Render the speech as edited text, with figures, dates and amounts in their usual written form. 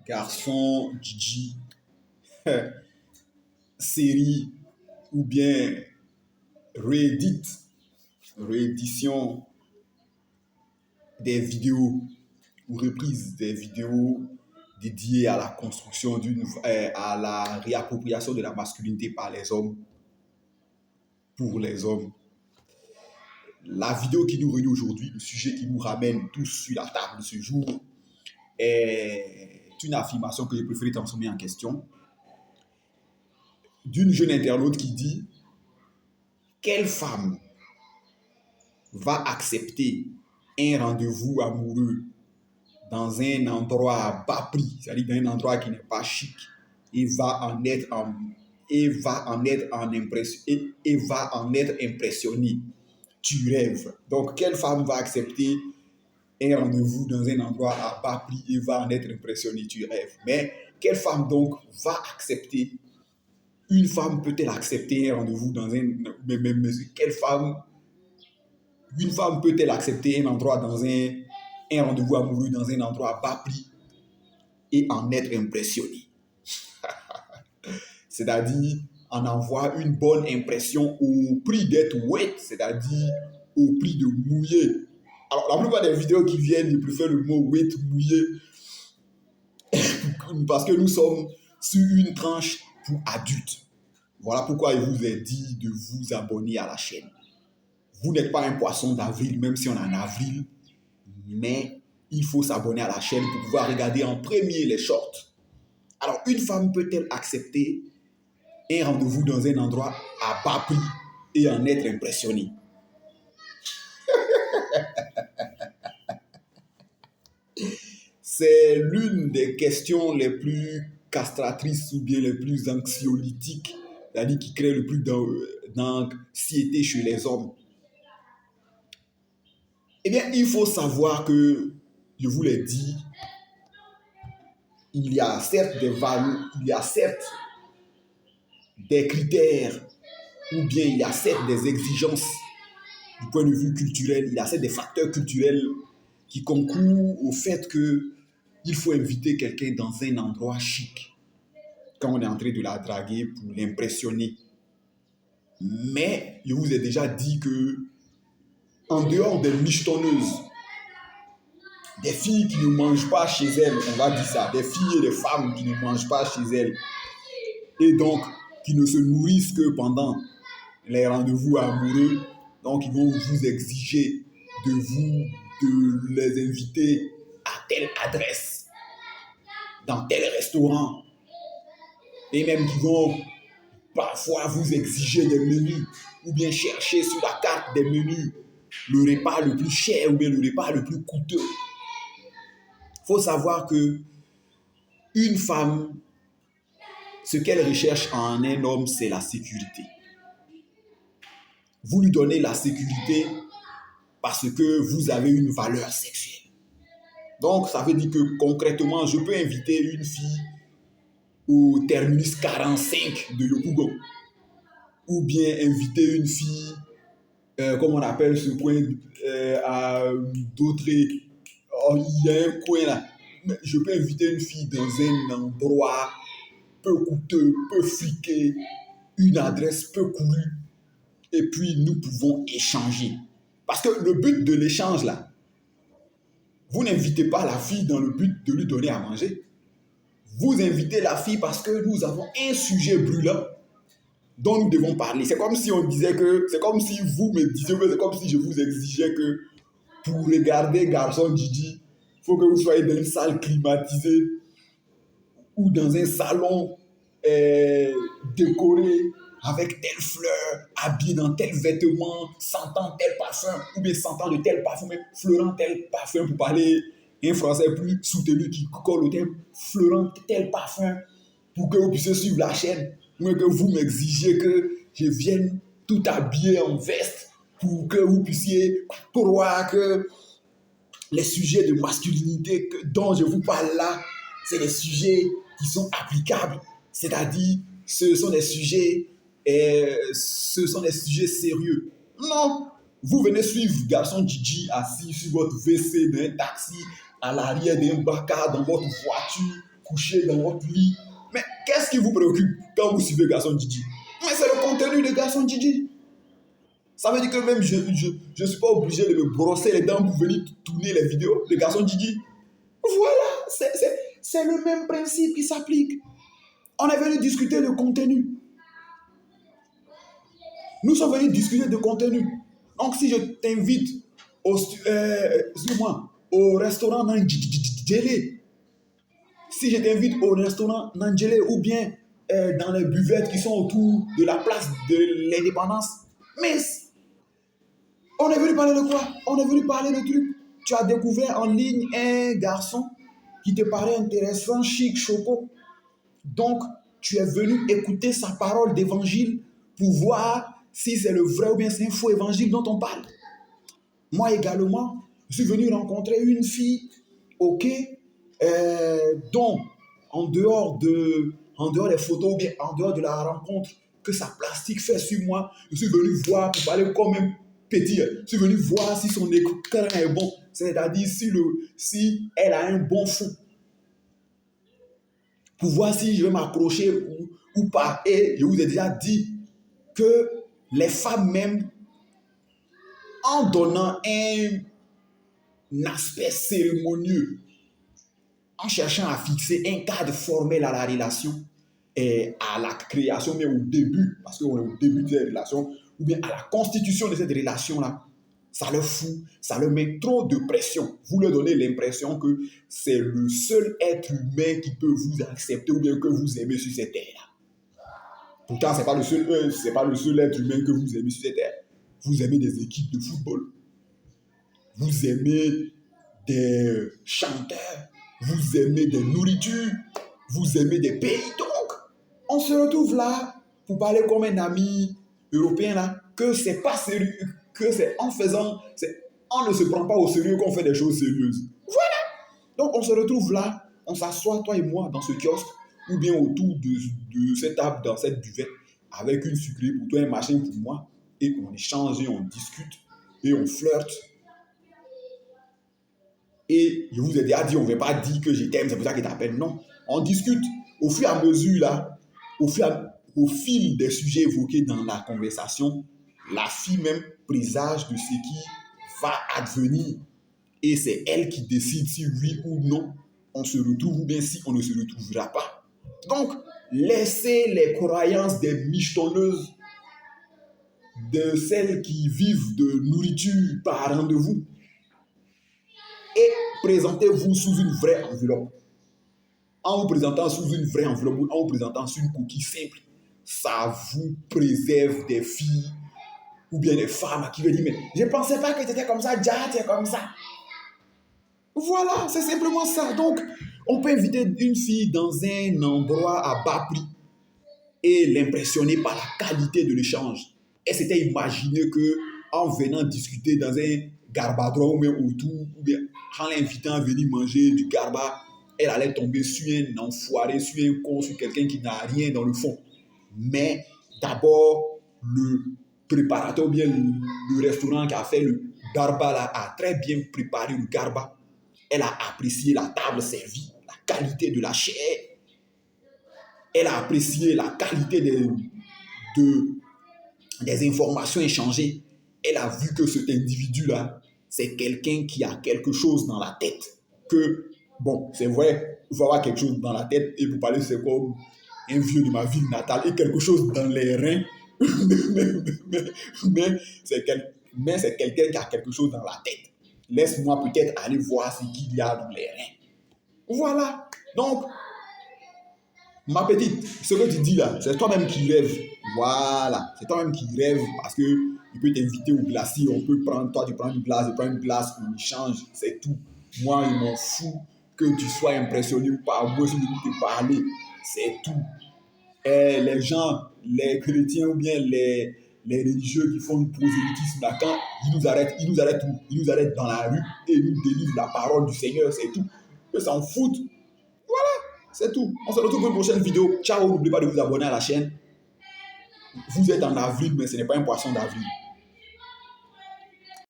Garçon Gigi, série ou bien réédition des vidéos ou reprise des vidéos dédiées à la construction à la réappropriation de la masculinité par les hommes, pour les hommes. La vidéo qui nous réunit aujourd'hui, le sujet qui nous ramène tous sur la table ce jour, est une affirmation que j'ai préféré transformer en question d'une jeune internaute qui dit: quelle femme va accepter un rendez-vous amoureux dans un endroit à bas prix, c'est-à-dire dans un endroit qui n'est pas chic, et va en être impressionné? Tu rêves. Donc, quelle femme va accepter un rendez-vous dans un endroit à bas prix et va en être impressionné? Tu rêves. Mais quelle femme donc va accepter? Une femme peut-elle accepter un rendez-vous dans une femme peut-elle accepter un rendez-vous amoureux dans un endroit à bas prix et en être impressionné? C'est-à-dire en avoir une bonne impression au prix d'être wet, c'est-à-dire au prix de mouiller. Alors, la plupart des vidéos qui viennent, je préfère le mot wet, mouillé, parce que nous sommes sur une tranche pour adultes. Voilà pourquoi il vous est dit de vous abonner à la chaîne. Vous n'êtes pas un poisson d'avril, même si on est en avril, mais il faut s'abonner à la chaîne pour pouvoir regarder en premier les shorts. Alors, une femme peut-elle accepter un rendez-vous dans un endroit à bas prix et en être impressionnée? C'est l'une des questions les plus castratrices ou bien les plus anxiolytiques, c'est-à-dire qui crée le plus d'anxiété chez les hommes. Eh bien, il faut savoir que, je vous l'ai dit, il y a certes des valeurs, il y a certes des critères, ou bien il y a certes des exigences du point de vue culturel, il y a certes des facteurs culturels qui concourent au fait qu'il faut inviter quelqu'un dans un endroit chic quand on est en train de la draguer pour l'impressionner. Mais je vous ai déjà dit que, en dehors des michetonneuses, des filles qui ne mangent pas chez elles, on va dire ça, des filles et des femmes qui ne mangent pas chez elles, et donc qui ne se nourrissent que pendant les rendez-vous amoureux, donc ils vont vous exiger de les inviter à telle adresse, dans tel restaurant, et même qui vont parfois vous exiger des menus, ou bien chercher sur la carte des menus le repas le plus cher ou bien le repas le plus coûteux. Il faut savoir que une femme, ce qu'elle recherche en un homme, c'est la sécurité. Vous lui donnez la sécurité parce que vous avez une valeur sexuelle. Donc, ça veut dire que concrètement, je peux inviter une fille au terminus 45 de Yopougon, ou bien inviter une fille, comme on appelle ce coin, à Dautré. Oh, il y a un coin là. Je peux inviter une fille dans un endroit peu coûteux, peu friqué, une adresse peu courue, et puis nous pouvons échanger. Parce que le but de l'échange là, vous n'invitez pas la fille dans le but de lui donner à manger. Vous invitez la fille parce que nous avons un sujet brûlant dont nous devons parler. C'est comme si on disait que, c'est comme si vous me disiez, c'est comme si je vous exigeais que pour regarder Garçon Gigi, il faut que vous soyez dans une salle climatisée ou dans un salon décoré avec telle fleur, habillé dans tel vêtement, sentant tel parfum, ou bien sentant de tel parfum, mais fleurant tel parfum, pour parler un français plus soutenu qui colle au thème, fleurant tel parfum, pour que vous puissiez suivre la chaîne, ou que vous m'exigiez que je vienne tout habillé en veste, pour que vous puissiez croire que les sujets de masculinité dont je vous parle là, c'est des sujets qui sont applicables, c'est-à-dire ce sont des sujets sérieux. Non, vous venez suivre Garçon Gigi assis sur votre WC d'un taxi, à l'arrière d'un bacard dans votre voiture, couché dans votre lit. Mais qu'est-ce qui vous préoccupe quand vous suivez Garçon Djidji? Mais c'est le contenu de Garçon Djidji. Ça veut dire que même je ne suis pas obligé de me brosser les dents pour venir tourner les vidéos de Garçon Djidji. Voilà, c'est le même principe qui s'applique. On est venu discuter de contenu. Nous sommes venus discuter de contenu. Donc si je t'invite au restaurant Nandjele, si je t'invite au restaurant Nandjele ou bien dans les buvettes qui sont autour de la place de l'Indépendance, mais on est venu parler de quoi? On est venu parler de trucs. Tu as découvert en ligne un garçon qui te paraît intéressant, chic, choco. Donc, tu es venu écouter sa parole d'évangile pour voir si c'est le vrai ou bien c'est un faux évangile dont on parle. Moi également, je suis venu rencontrer une fille, ok, dont en dehors des photos ou bien en dehors de la rencontre que sa plastique fait sur moi, je suis venu voir pour parler comme un petit. Je suis venu voir si son écran est bon, c'est-à-dire si elle a un bon fond, pour voir si je vais m'accrocher ou pas. Et je vous ai déjà dit que les femmes même, en donnant un aspect cérémonieux, en cherchant à fixer un cadre formel à la relation et à la création, mais au début, parce qu'on est au début de cette relation, ou bien à la constitution de cette relation-là, ça leur fout, ça leur met trop de pression. Vous leur donnez l'impression que c'est le seul être humain qui peut vous accepter ou bien que vous aimez sur cette terre. Pourtant, ce n'est pas le seul être humain que vous aimez sur cette terre. Vous aimez des équipes de football. Vous aimez des chanteurs. Vous aimez des nourritures. Vous aimez des pays. Donc, on se retrouve là pour parler comme un ami européen là, que c'est pas sérieux, que c'est en faisant, on ne se prend pas au sérieux qu'on fait des choses sérieuses. Voilà. Donc, on se retrouve là, on s'assoit, toi et moi, dans ce kiosque, ou bien autour de cette table, dans cette buvette, avec une sucrerie pour toi, un machin pour moi, et on échange, et on discute, et on flirte. Et je vous ai déjà dit, on ne va pas dire que je t'aime, c'est pour ça que tu t'appelles. Non, on discute au fur et à mesure, là, au fil des sujets évoqués dans la conversation, la fille même présage de ce qui va advenir. Et c'est elle qui décide si oui ou non on se retrouve ou bien si on ne se retrouvera pas. Donc, laissez les croyances des michetonneuses, de celles qui vivent de nourriture par rendez-vous, et présentez-vous sous une vraie enveloppe. En vous présentant sous une vraie enveloppe ou en vous présentant sous une coquille simple, ça vous préserve des filles ou bien des femmes qui veulent dire, mais je ne pensais pas que tu étais comme ça, déjà tu es comme ça. Voilà, c'est simplement ça. Donc, on peut inviter une fille dans un endroit à bas prix et l'impressionner par la qualité de l'échange. Elle s'était imaginé qu'en venant discuter dans un garbadron ou autour, ou bien en l'invitant à venir manger du garba, elle allait tomber sur un enfoiré, sur un con, sur quelqu'un qui n'a rien dans le fond. Mais d'abord, le préparateur ou bien le restaurant qui a fait le garba là, a très bien préparé le garba. Elle a apprécié la table servie, la qualité de la chair. Elle a apprécié la qualité des informations échangées. Elle a vu que cet individu-là, c'est quelqu'un qui a quelque chose dans la tête. Que, bon, c'est vrai, il faut avoir quelque chose dans la tête. Et pour parler, c'est comme un vieux de ma ville natale et quelque chose dans les reins. mais c'est quelqu'un qui a quelque chose dans la tête. Laisse-moi peut-être aller voir ce qu'il y a dans les reins. Voilà. Donc, ma petite, ce que tu dis là, c'est toi-même qui rêves. Voilà. C'est toi-même qui rêves parce que il peut t'inviter au glacier. On peut prendre, toi tu prends une glace, je prends une glace, on échange. C'est tout. Moi, je m'en fous que tu sois impressionné ou pas. Moi, je veux te parler. C'est tout. Et les gens, les chrétiens ou bien les religieux qui font du prosélytisme là, quand ils nous arrêtent où? Ils nous arrêtent dans la rue et ils nous délivrent la parole du Seigneur, c'est tout. Ils s'en foutent. Voilà, c'est tout. On se retrouve pour une prochaine vidéo. Ciao, n'oubliez pas de vous abonner à la chaîne. Vous êtes en avril, mais ce n'est pas un poisson d'avril.